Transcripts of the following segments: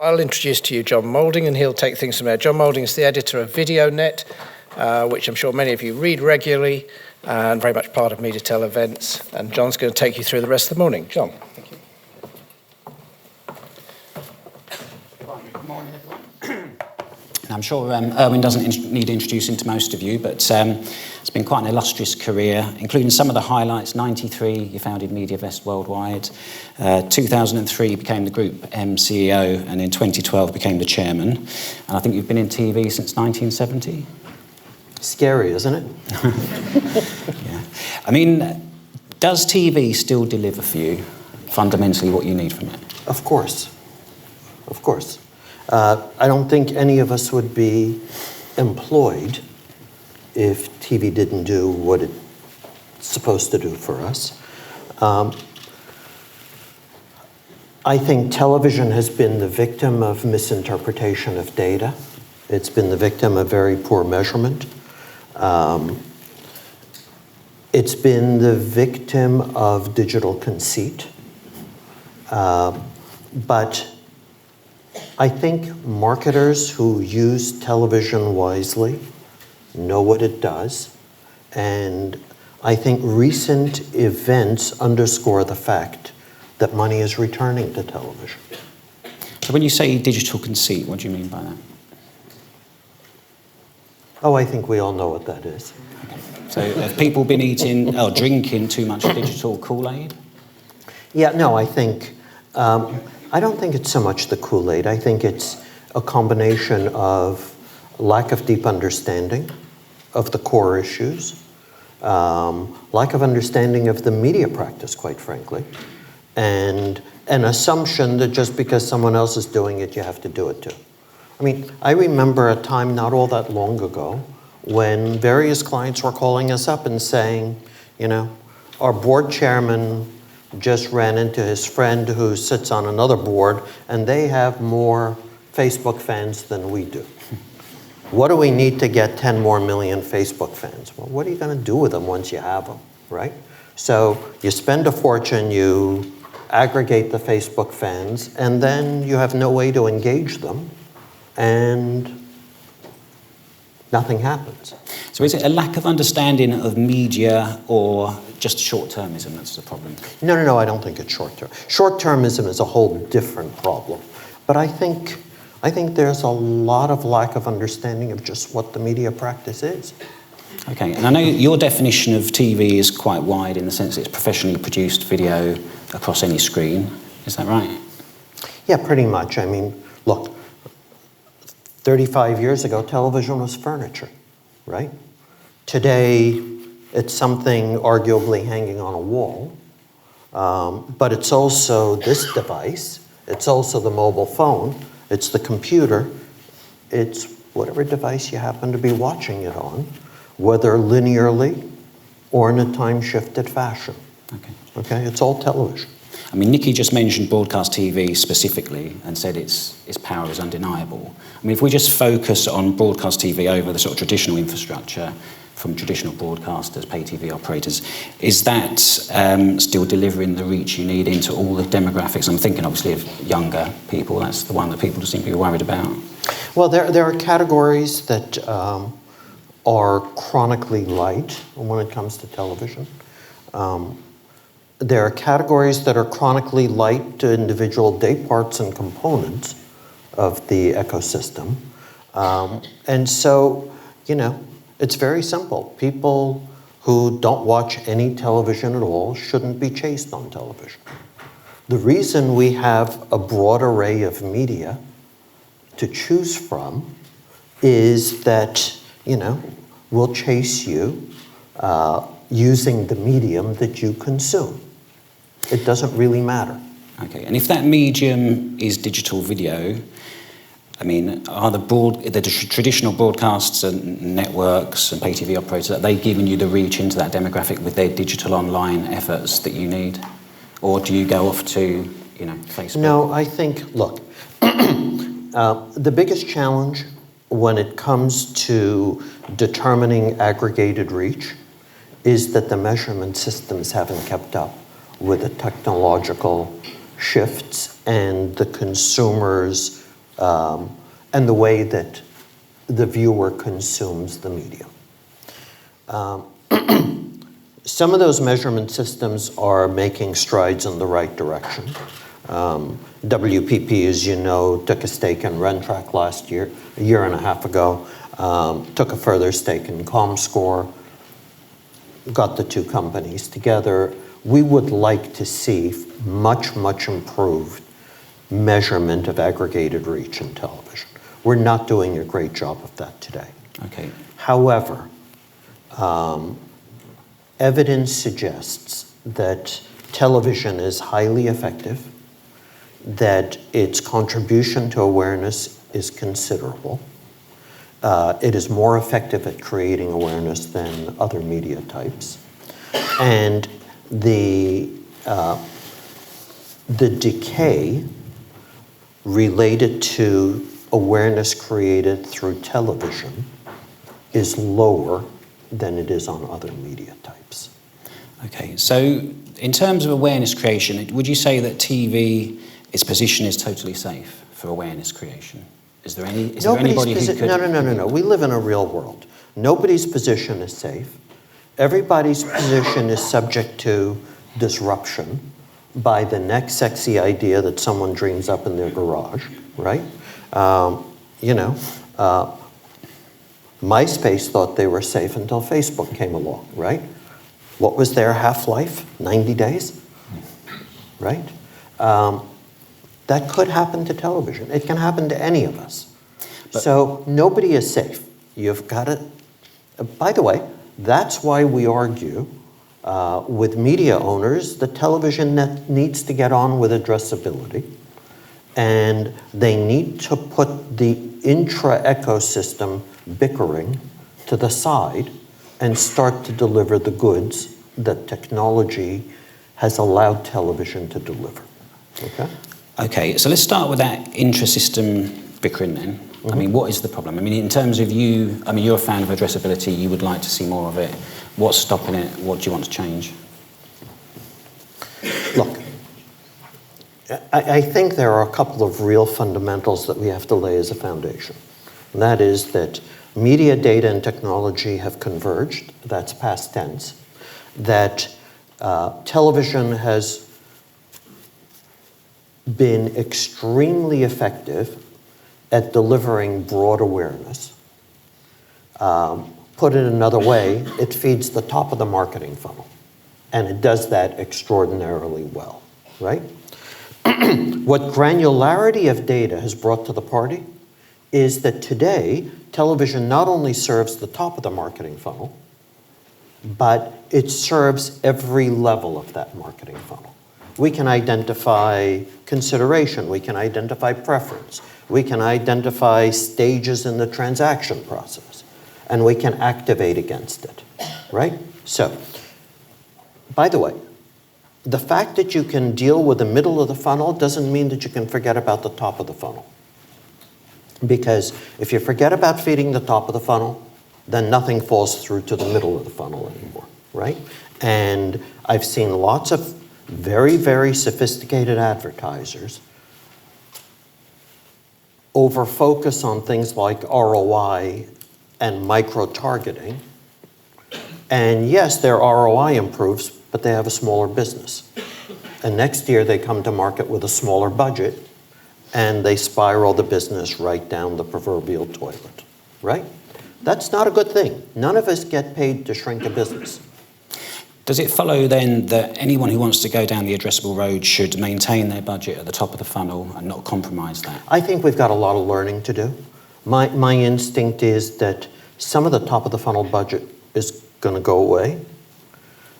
I'll introduce to you John Moulding, and he'll take things from there. John Moulding is the editor of VideoNet, which I'm sure many of you read regularly, and very much part of MediaTel events. And John's going to take you through the rest of the morning. John. Thank you. Good morning, everyone. I'm sure Irwin doesn't need introducing to most of you, but it's been quite an illustrious career, including some of the highlights. 93, you founded MediaVest Worldwide. 2003, you became the Group CEO, and in 2012 became the chairman. And I think you've been in TV since 1970? Scary, isn't it? Yeah. I mean, does TV still deliver for you, fundamentally, what you need from it? Of course. Of course. I don't think any of us would be employed if TV didn't do what it's supposed to do for us. I think television has been the victim of misinterpretation of data. It's been the victim of very poor measurement. It's been the victim of digital conceit. But I think marketers who use television wisely know what it does, and I think recent events underscore the fact that money is returning to television. So when you say digital conceit, what do you mean by that? Oh, I think we all know what that is. Okay. So have people been eating or drinking too much digital Kool-Aid? Yeah, no, I think, I don't think it's so much the Kool-Aid. I think it's a combination of lack of deep understanding of the core issues, lack of understanding of the media practice, quite frankly, and an assumption that just because someone else is doing it, you have to do it too. I mean, I remember a time not all that long ago when various clients were calling us up and saying, you know, our board chairman just ran into his friend who sits on another board, and they have more Facebook fans than we do. What do we need to get 10 more million Facebook fans? Well, what are you going to do with them once you have them, right? So you spend a fortune, you aggregate the Facebook fans, and then you have no way to engage them, and nothing happens. So is it a lack of understanding of media or just short-termism that's the problem? No, I don't think it's short-term. Short-termism is a whole different problem. But I think there's a lot of lack of understanding of just what the media practice is. Okay, and I know your definition of TV is quite wide in the sense it's professionally produced video across any screen. Is that right? Yeah, pretty much. I mean, look, 35 years ago, television was furniture, right? Today, it's something arguably hanging on a wall, but it's also this device, it's also the mobile phone, it's the computer, it's whatever device you happen to be watching it on, whether linearly or in a time-shifted fashion. Okay, it's all television. I mean, Nikki just mentioned broadcast TV specifically and said its power is undeniable. I mean, if we just focus on broadcast TV over the sort of traditional infrastructure from traditional broadcasters, pay TV operators, is that still delivering the reach you need into all the demographics? I'm thinking obviously of younger people. That's the one that people seem to be worried about. Well, there are categories that are chronically light when it comes to television. There are categories that are chronically light to individual day parts and components of the ecosystem. And so, you know, it's very simple. People who don't watch any television at all shouldn't be chased on television. The reason we have a broad array of media to choose from is that, you know, we'll chase you using the medium that you consume. It doesn't really matter. Okay, and if that medium is digital video, I mean, are the traditional broadcasts and networks and pay TV operators, are they giving you the reach into that demographic with their digital online efforts that you need? Or do you go off to, you know, Facebook? No, I think, look, the biggest challenge when it comes to determining aggregated reach is that the measurement systems haven't kept up with the technological shifts and the consumer's and the way that the viewer consumes the media. Some of those measurement systems are making strides in the right direction. WPP, as you know, took a stake in Rentrack last year, a year and a half ago, took a further stake in ComScore, got the two companies together. We would like to see much, much improved measurement of aggregated reach in television. We're not doing a great job of that today. Okay. However, evidence suggests that television is highly effective, that its contribution to awareness is considerable. It is more effective at creating awareness than other media types. And the decay related to awareness created through television is lower than it is on other media types. Okay, so in terms of awareness creation, would you say that TV, its position is totally safe for awareness creation? Is there anybody who could... No. We live in a real world. Nobody's position is safe. Everybody's position is subject to disruption by the next sexy idea that someone dreams up in their garage, right? MySpace thought they were safe until Facebook came along, right? What was their half-life? 90 days, right? That could happen to television. It can happen to any of us. So nobody is safe. You've got to... By the way, that's why we argue with media owners that television needs to get on with addressability, and they need to put the intra-ecosystem bickering to the side and start to deliver the goods that technology has allowed television to deliver. Okay? Okay, so let's start with that intra-system bickering then. Mm-hmm. I mean, what is the problem? I mean, in terms of you, I mean, you're a fan of addressability, you would like to see more of it. What's stopping it? What do you want to change? Look, I think there are a couple of real fundamentals that we have to lay as a foundation. And that is that media, data, and technology have converged. That's past tense. That television has been extremely effective at delivering broad awareness. Put it another way, it feeds the top of the marketing funnel. And it does that extraordinarily well, right? What granularity of data has brought to the party is that today, television not only serves the top of the marketing funnel, but it serves every level of that marketing funnel. We can identify consideration, we can identify preference, we can identify stages in the transaction process, and we can activate against it, right? So, by the way, the fact that you can deal with the middle of the funnel doesn't mean that you can forget about the top of the funnel. Because if you forget about feeding the top of the funnel, then nothing falls through to the middle of the funnel anymore, right? And I've seen lots of very, very sophisticated advertisers over-focus on things like ROI and micro-targeting. And yes, their ROI improves, but they have a smaller business. And next year they come to market with a smaller budget and they spiral the business right down the proverbial toilet, right? That's not a good thing. None of us get paid to shrink a business. Does it follow then that anyone who wants to go down the addressable road should maintain their budget at the top of the funnel and not compromise that? I think we've got a lot of learning to do. My instinct is that some of the top of the funnel budget is going to go away.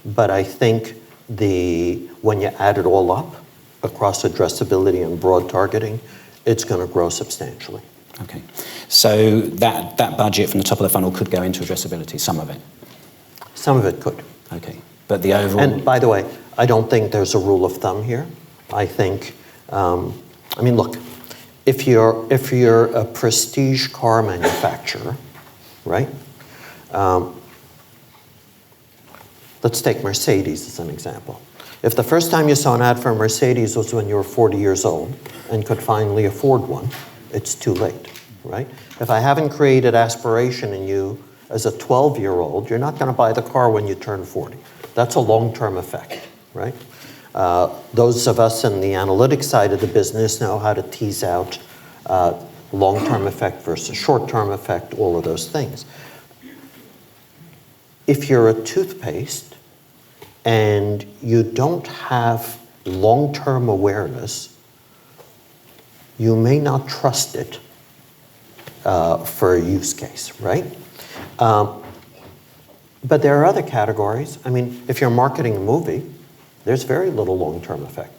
But I think when you add it all up across addressability and broad targeting, it's going to grow substantially. Okay. So that budget from the top of the funnel could go into addressability, some of it? Some of it could. Okay. But the overall... And by the way, I don't think there's a rule of thumb here. I think, look, if you're a prestige car manufacturer, right? Let's take Mercedes as an example. If the first time you saw an ad for a Mercedes was when you were 40 years old and could finally afford one, it's too late, right? If I haven't created aspiration in you as a 12-year-old, you're not going to buy the car when you turn 40. That's a long-term effect, right? Those of us in the analytics side of the business know how to tease out long-term effect versus short-term effect, all of those things. If you're a toothpaste and you don't have long-term awareness, you may not trust it for a use case, right? But there are other categories. I mean, if you're marketing a movie, there's very little long-term effect,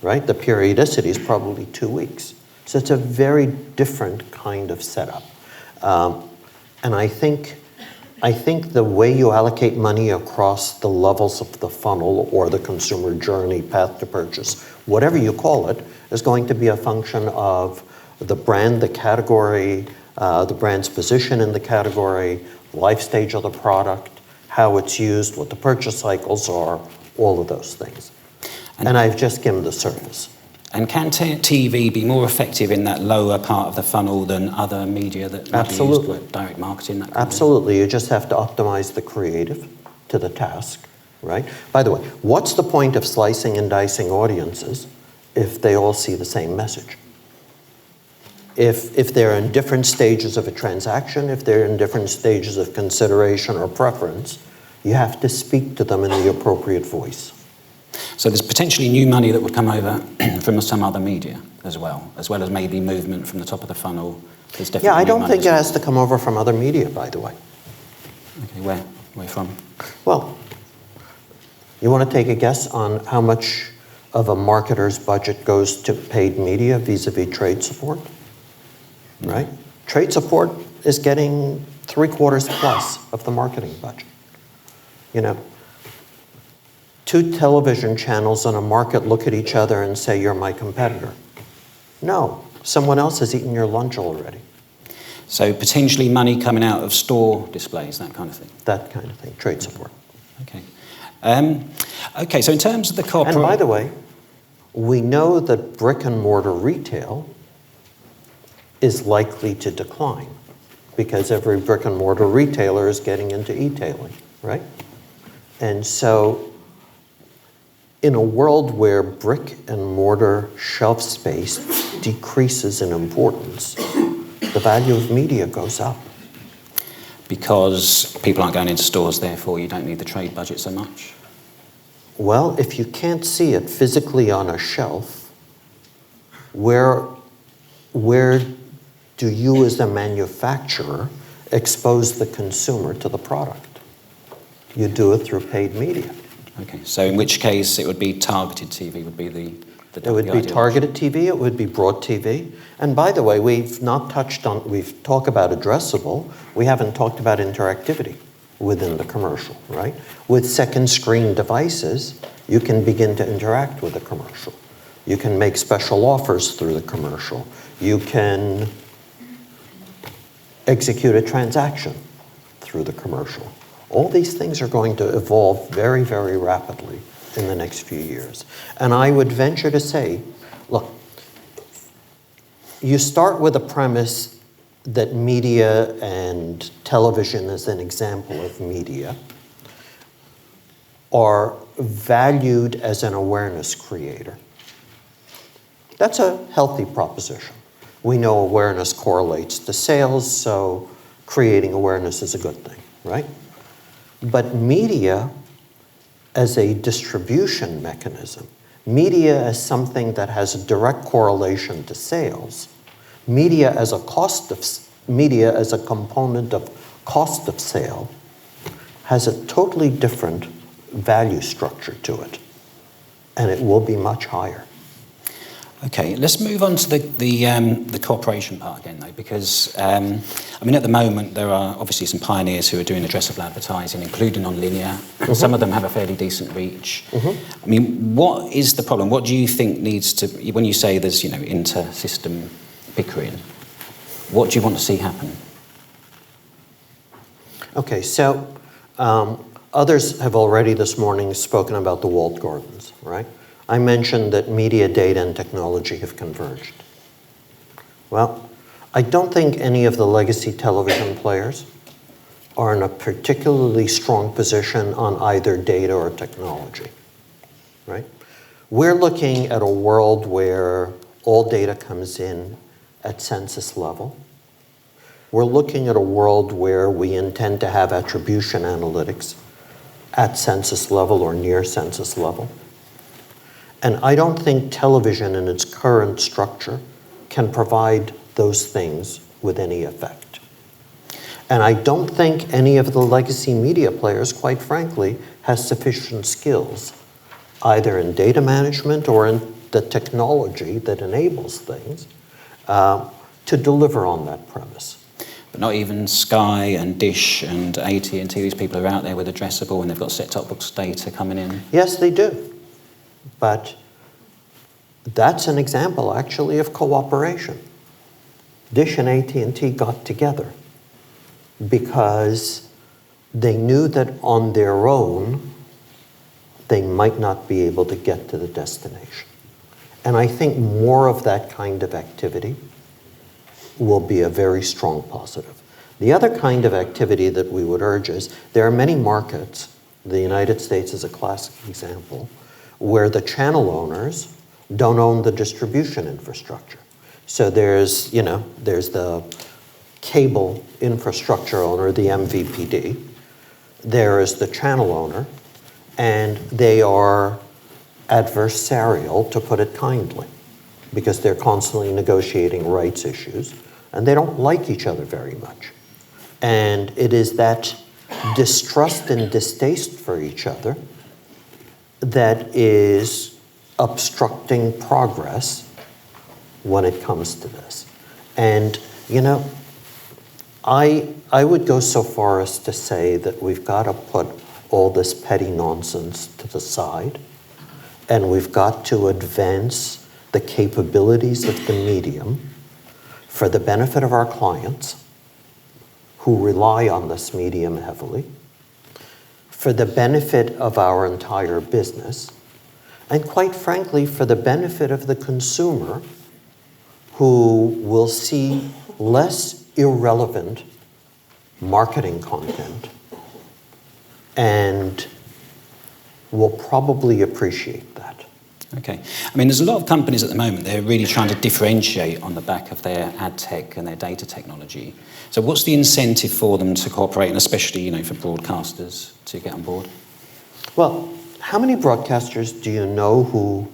right? The periodicity is probably 2 weeks. So it's a very different kind of setup. And I think the way you allocate money across the levels of the funnel or the consumer journey, path to purchase, whatever you call it, is going to be a function of the brand, the category, the brand's position in the category, life stage of the product, how it's used, what the purchase cycles are, all of those things. And I've just skimmed the surface. And can TV be more effective in that lower part of the funnel than other media that might be used for direct marketing? That Absolutely. You just have to optimize the creative to the task, right? By the way, what's the point of slicing and dicing audiences if they all see the same message? If they're in different stages of a transaction, if they're in different stages of consideration or preference, you have to speak to them in the appropriate voice. So there's potentially new money that would come over from some other media as well as maybe movement from the top of the funnel. There's definitely I don't think it has to come over from other media, by the way. Okay, where from? Well, you want to take a guess on how much of a marketer's budget goes to paid media vis-a-vis trade support? Right? Trade support is getting 3/4 plus of the marketing budget. You know, 2 television channels on a market look at each other and say, you're my competitor. No, someone else has eaten your lunch already. So potentially money coming out of store displays, that kind of thing? That kind of thing, trade support. Okay. Okay, so in terms of the corporate... And by the way, we know that brick and mortar retail is likely to decline because every brick and mortar retailer is getting into e-tailing, right? And so in a world where brick and mortar shelf space decreases in importance, the value of media goes up. Because people aren't going into stores, therefore you don't need the trade budget so much? Well, if you can't see it physically on a shelf, where do you as a manufacturer expose the consumer to the product? You do it through paid media. Okay, so in which case it would be targeted TV would be the It would be targeted TV, it would be broad TV. And by the way, we've talked about addressable, we haven't talked about interactivity within the commercial, right? With second screen devices, you can begin to interact with the commercial. You can make special offers through the commercial. You can execute a transaction through the commercial. All these things are going to evolve very, very rapidly in the next few years. And I would venture to say, look, you start with a premise that media and television, as an example of media, are valued as an awareness creator. That's a healthy proposition. We know awareness correlates to sales, so creating awareness is a good thing, right? But media as a distribution mechanism, media as something that has a direct correlation to sales, media as a component of cost of sale has a totally different value structure to it, and it will be much higher. Okay, let's move on to the corporation part again, though, because I mean, at the moment there are obviously some pioneers who are doing addressable advertising, including on linear. Mm-hmm. Some of them have a fairly decent reach. Mm-hmm. I mean, what is the problem? What do you think needs to? When you say there's inter-system bickering, what do you want to see happen? Okay, so others have already this morning spoken about the walled gardens, right? I mentioned that media, data, and technology have converged. Well, I don't think any of the legacy television players are in a particularly strong position on either data or technology, right? We're looking at a world where all data comes in at census level. We're looking at a world where we intend to have attribution analytics at census level or near census level. And I don't think television in its current structure can provide those things with any effect. And I don't think any of the legacy media players, quite frankly, has sufficient skills, either in data management or in the technology that enables things, to deliver on that premise. But not even Sky and Dish and AT&T, these people are out there with addressable and they've got set-top box data coming in. Yes, they do. But that's an example, actually, of cooperation. Dish and AT&T got together because they knew that on their own, they might not be able to get to the destination. And I think more of that kind of activity will be a very strong positive. The other kind of activity that we would urge is there are many markets, the United States is a classic example, where the channel owners don't own the distribution infrastructure. So there's the cable infrastructure owner, the MVPD. There is the channel owner, and they are adversarial, to put it kindly, because they're constantly negotiating rights issues, and they don't like each other very much. And it is that distrust and distaste for each other that is obstructing progress when it comes to this. And, I would go so far as to say that we've got to put all this petty nonsense to the side, and we've got to advance the capabilities of the medium for the benefit of our clients who rely on this medium heavily, for the benefit of our entire business, and quite frankly, for the benefit of the consumer who will see less irrelevant marketing content and will probably appreciate that. Okay. I mean, there's a lot of companies at the moment, they're really trying to differentiate on the back of their ad tech and their data technology. So what's the incentive for them to cooperate, and especially, for broadcasters to get on board? Well, how many broadcasters do you know who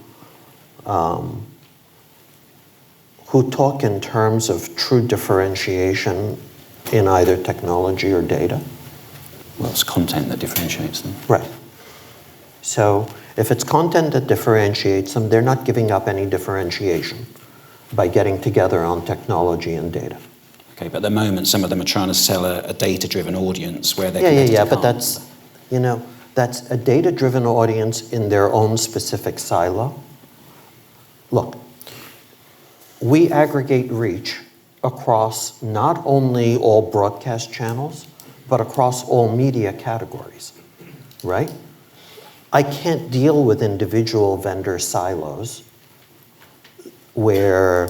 talk in terms of true differentiation in either technology or data? Well, it's content that differentiates them. Right. So if it's content that differentiates them, they're not giving up any differentiation by getting together on technology and data. Okay, but at the moment, some of them are trying to sell a data-driven audience where they but that's a data-driven audience in their own specific silo. Look, we aggregate reach across not only all broadcast channels, but across all media categories, right? I can't deal with individual vendor silos where,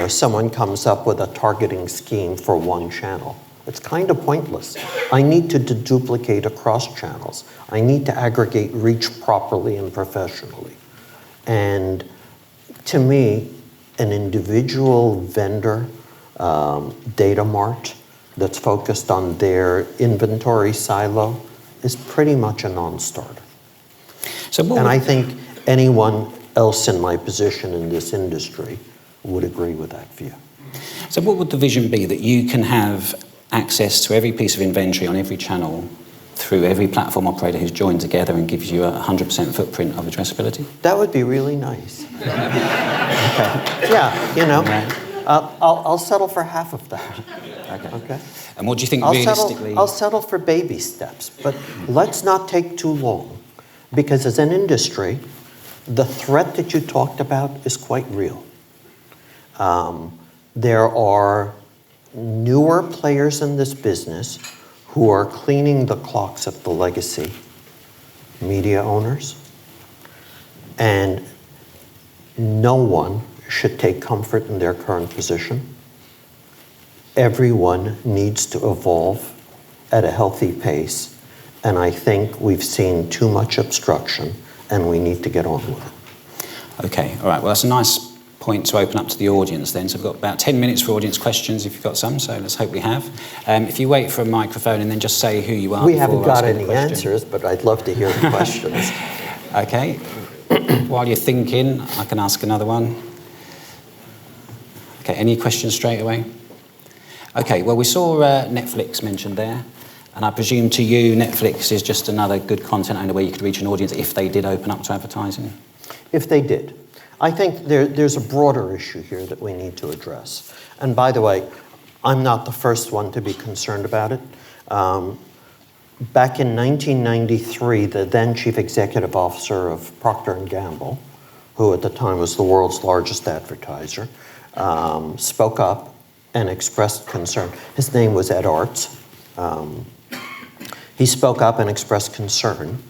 someone comes up with a targeting scheme for one channel. It's kind of pointless. I need to duplicate across channels. I need to aggregate reach properly and professionally. And to me, an individual vendor data mart that's focused on their inventory silo is pretty much a non-starter. And I think anyone else in my position in this industry would agree with that view. So what would the vision be, that you can have access to every piece of inventory on every channel through every platform operator who's joined together and gives you a 100% footprint of addressability? That would be really nice. Okay. Yeah, I'll settle for half of that. Okay. And what do you think realistically? I'll settle for baby steps, but let's not take too long, because as an industry, the threat that you talked about is quite real. There are newer players in this business who are cleaning the clocks of the legacy media owners, and no one should take comfort in their current position. everyone needs to evolve at a healthy pace, and I think we've seen too much obstruction, and we need to get on with it. Okay, all right. Well, that's a nice point to open up to the audience then. So we've got about 10 minutes for audience questions if you've got some, so let's hope we have. If you wait for a microphone and then just say who you are. We haven't got asking the any question. answers, but I'd love to hear the questions. Okay. While you're thinking, I can ask another one. Okay, any questions straight away? Okay, well, we saw Netflix mentioned there, and I presume to you Netflix is just another good content owner where you could reach an audience if they did open up to advertising? If they did. I think there's a broader issue here that we need to address. And by the way, I'm not the first one to be concerned about it. Back in 1993, the then chief executive officer of Procter & Gamble, who at the time was the world's largest advertiser, spoke up and expressed concern. His name was Ed Arts. He spoke up and expressed concern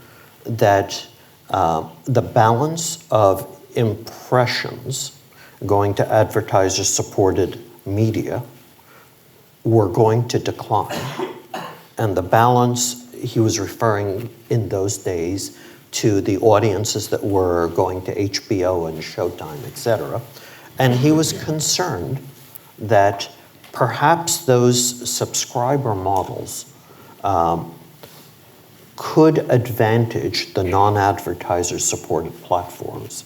that the balance of impressions going to advertiser-supported media were going to decline. And the balance, he was referring in those days to the audiences that were going to HBO and Showtime, et cetera. And he was concerned that perhaps those subscriber models could advantage the non-advertiser supported platforms,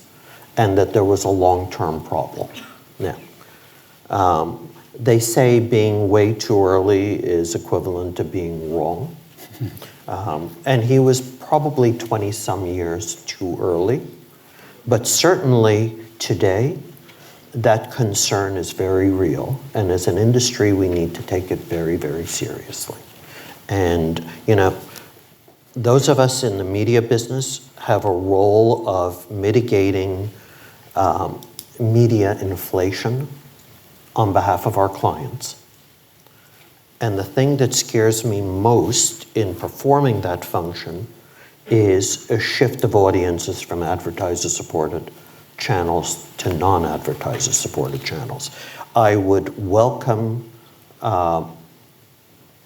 and that there was a long-term problem. Now, they say being way too early is equivalent to being wrong. And he was probably 20-some years too early. But certainly today, that concern is very real. And as an industry, we need to take it very, very seriously. And, you know, those of us in the media business have a role of mitigating media inflation on behalf of our clients. And the thing that scares me most in performing that function is a shift of audiences from advertiser-supported channels to non-advertiser-supported channels. I would welcome, I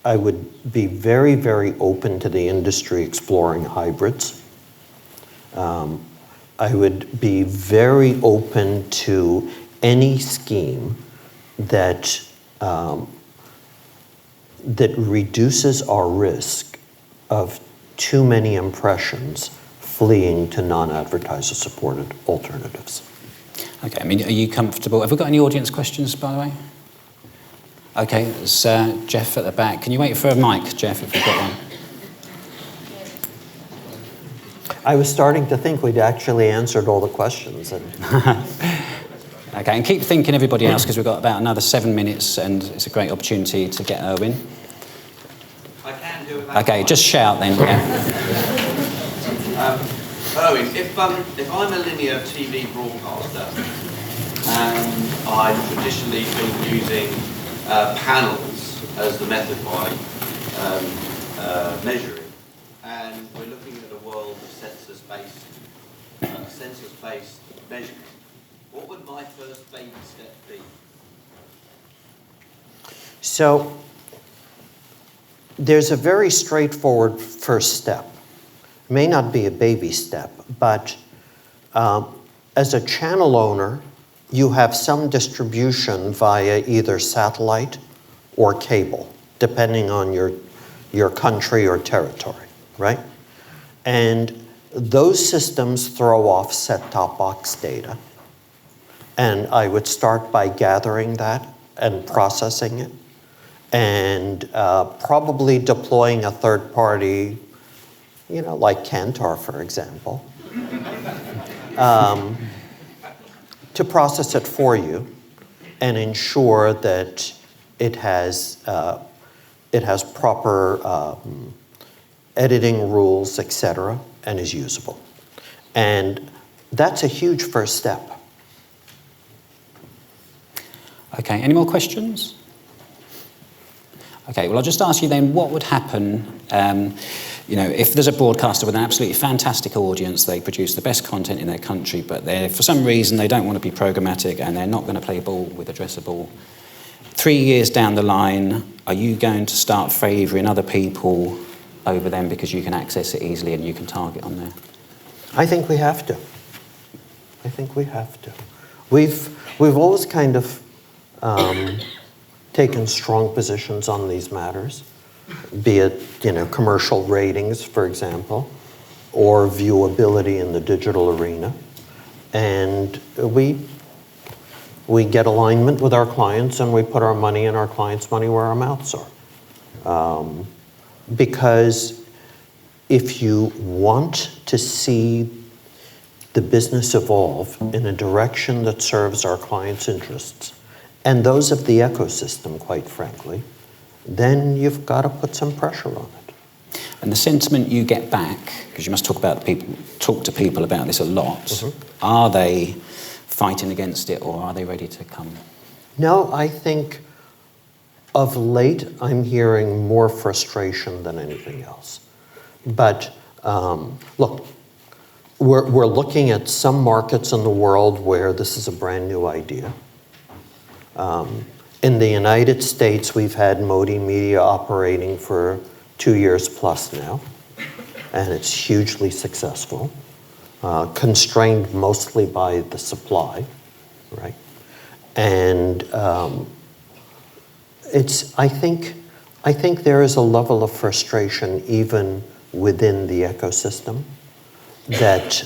would be very, very open to the industry exploring hybrids. I would be very open to any scheme that that reduces our risk of too many impressions fleeing to non-advertiser supported alternatives. Okay, I mean, are you comfortable? Have we got any audience questions, by the way? Okay, it's Jeff at the back. Can you wait for a mic, Jeff, if you've got one? I was starting to think we'd actually answered all the questions. Okay, and keep thinking, everybody else, because we've got about another 7 minutes, and it's a great opportunity to get Irwin. I can do it. Okay, just shout then. Yeah. Irwin, if I'm a linear TV broadcaster and I've traditionally been using panels as the method by measuring, and we're looking at a world of census-based measurement, what would my first baby step be? So there's a very straightforward first step. It may not be a baby step, but as a channel owner, you have some distribution via either satellite or cable, depending on your country or territory, right? And those systems throw off set-top box data. And I would start by gathering that and processing it, and probably deploying a third party, you know, like Kantar, for example, to process it for you and ensure that it has proper editing rules, etc., and is usable. And that's a huge first step. Okay, any more questions? Okay, well, I'll just ask you then, what would happen, if there's a broadcaster with an absolutely fantastic audience, they produce the best content in their country, but for some reason they don't want to be programmatic and they're not going to play ball with addressable 3 years down the line, are you going to start favouring other people over them because you can access it easily and you can target on there? I think we have to. I think we have to. We've always kind of taken strong positions on these matters, be it, commercial ratings, for example, or viewability in the digital arena. And we get alignment with our clients, and we put our money and our clients' money where our mouths are. Because if you want to see the business evolve in a direction that serves our clients' interests, and those of the ecosystem, quite frankly, then you've got to put some pressure on it. And the sentiment you get back, because you must talk to people about this a lot, are they fighting against it, or are they ready to come? No, I think of late I'm hearing more frustration than anything else. But look, we're looking at some markets in the world where this is a brand new idea. In the United States, we've had Modi Media operating for 2 years plus now, and it's hugely successful, constrained mostly by the supply, right? And I think there is a level of frustration even within the ecosystem that,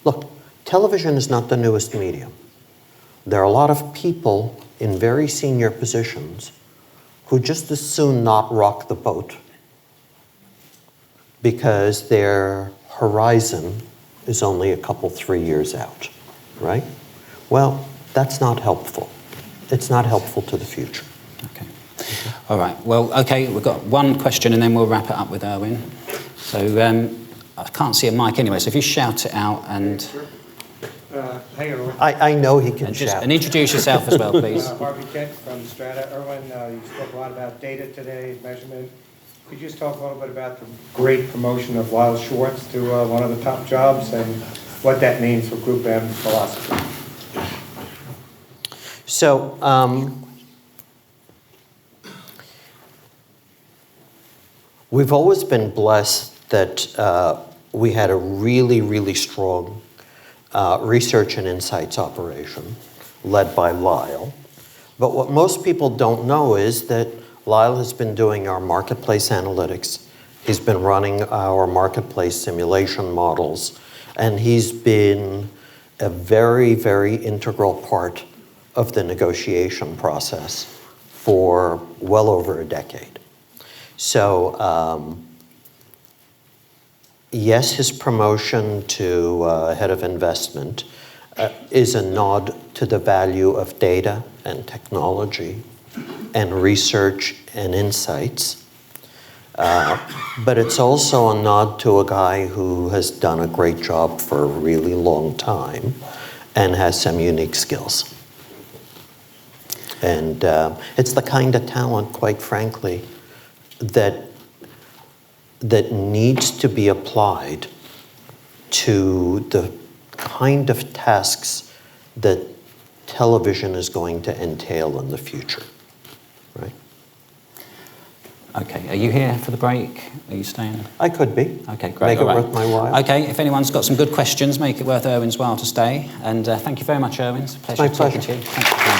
look, television is not the newest medium. There are a lot of people in very senior positions who just as soon not rock the boat because their horizon is only a couple, 3 years out, right? Well, that's not helpful. It's not helpful to the future. Okay. All right. Well, okay, we've got one question and then we'll wrap it up with Irwin. So I can't see a mic anyway, so if you shout it out and... Hey, Irwin. I know he can shout. And introduce yourself as well, please. Harvey Kent from Strata. Irwin, you spoke a lot about data today, measurement. Could you just talk a little bit about the great promotion of Lyle Schwartz to one of the top jobs and what that means for Group M philosophy? So, we've always been blessed that we had a really, really strong research and insights operation led by Lyle. But what most people don't know is that Lyle has been doing our marketplace analytics. He's been running our marketplace simulation models, and he's been a very, very integral part of the negotiation process for well over a decade. So, yes, his promotion to head of investment is a nod to the value of data and technology and research and insights. But it's also a nod to a guy who has done a great job for a really long time and has some unique skills. And it's the kind of talent, quite frankly, that needs to be applied to the kind of tasks that television is going to entail in the future, right? Okay, are you here for the break? Are you staying? I could be. Okay, great. Make it worth my while. Okay, if anyone's got some good questions, make it worth Irwin's while to stay. And thank you very much, Irwin. It's a pleasure My talking pleasure. to you. Thank you.